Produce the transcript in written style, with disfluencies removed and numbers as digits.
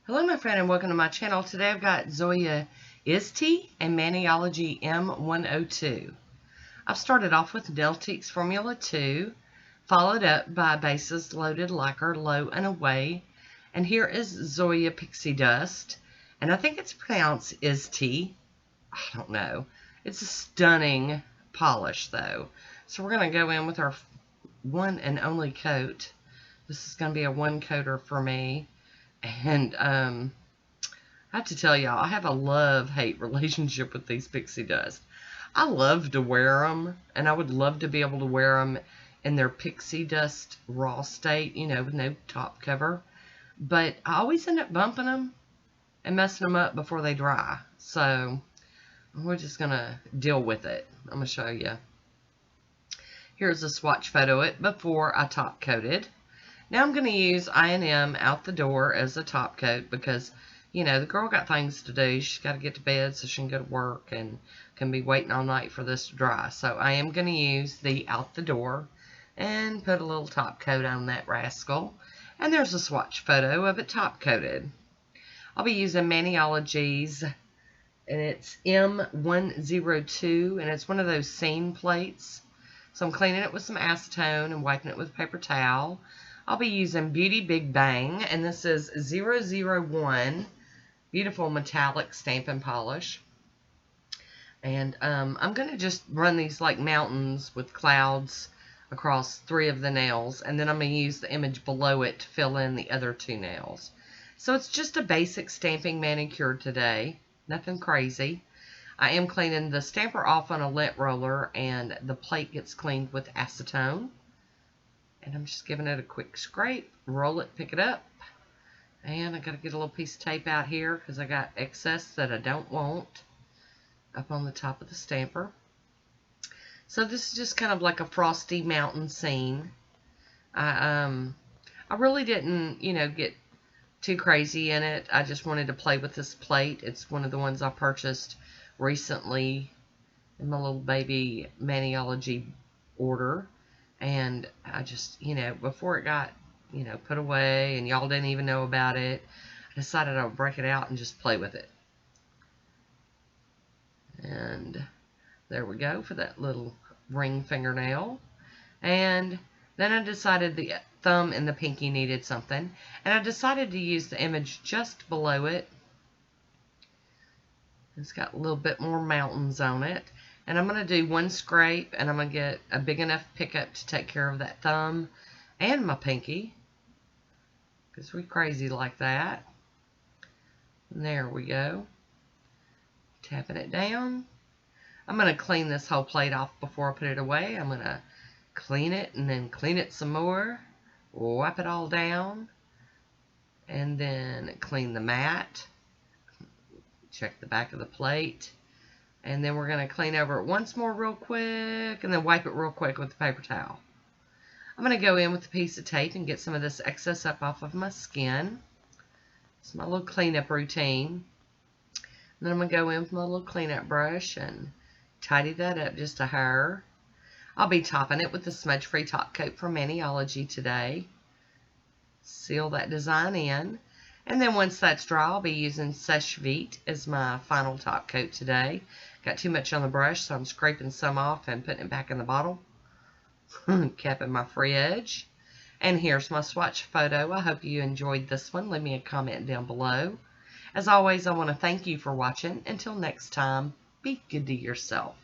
Hello my friend and welcome to my channel. Today I've got Zoya ISTI and Maniology M102. I've started off with Nailtiques Formula 2, followed up by Bases Loaded Lacquer Low and Away, and here is Zoya Pixie Dust, and I think it's pronounced ISTI. I don't know. It's a stunning polish though. So we're going to go in with our one and only coat. This is going to be a one coater for me. And I have to tell y'all, I have a love-hate relationship with these pixie dust. I love to wear them, and I would love to be able to wear them in their pixie dust raw state, you know, with no top cover. But I always end up bumping them and messing them up before they dry. So we're just going to deal with it. I'm going to show you. Here's a swatch photo of it before I top coated. Now I'm going to use I&M Out the Door as a top coat because, you know, the girl got things to do. She's got to get to bed so she can go to work and can be waiting all night for this to dry. So I am going to use the Out the Door and put a little top coat on that rascal. And there's a swatch photo of it top coated. I'll be using Maniology's, and it's M102, and it's one of those seam plates. So I'm cleaning it with some acetone and wiping it with a paper towel. I'll be using Beauty Big Bang, and this is 001, beautiful metallic stamping polish. And I'm going to just run these like mountains with clouds across 3 of the nails, and then I'm going to use the image below it to fill in the other 2 nails. So it's just a basic stamping manicure today, nothing crazy. I am cleaning the stamper off on a lint roller, and the plate gets cleaned with acetone. And I'm just giving it a quick scrape, roll it, pick it up. And I got to get a little piece of tape out here because I got excess that I don't want up on the top of the stamper. So this is just kind of like a frosty mountain scene. I really didn't, you know, get too crazy in it. I just wanted to play with this plate. It's one of the ones I purchased recently in my little baby Maniology order. And I just, you know, before it got, you know, put away and y'all didn't even know about it, I decided I would break it out and just play with it. And there we go for that little ring fingernail. And then I decided the thumb and the pinky needed something. And I decided to use the image just below it. It's got a little bit more mountains on it. And I'm going to do one scrape, and I'm going to get a big enough pickup to take care of that thumb and my pinky, because we're crazy like that. And there we go. Tapping it down. I'm going to clean this whole plate off before I put it away. I'm going to clean it and then clean it some more. Wipe it all down. And then clean the mat. Check the back of the plate. And then we're going to clean over it once more real quick, and then wipe it real quick with the paper towel. I'm going to go in with a piece of tape and get some of this excess up off of my skin. It's my little cleanup routine. And then I'm going to go in with my little cleanup brush and tidy that up just a hair. I'll be topping it with the Smudge-Free Top Coat from Maniology today. Seal that design in. And then once that's dry, I'll be using Sèche Vite as my final top coat today. Got too much on the brush, so I'm scraping some off and putting it back in the bottle. Capping my free edge. And here's my swatch photo. I hope you enjoyed this one. Leave me a comment down below. As always, I want to thank you for watching. Until next time, be good to yourself.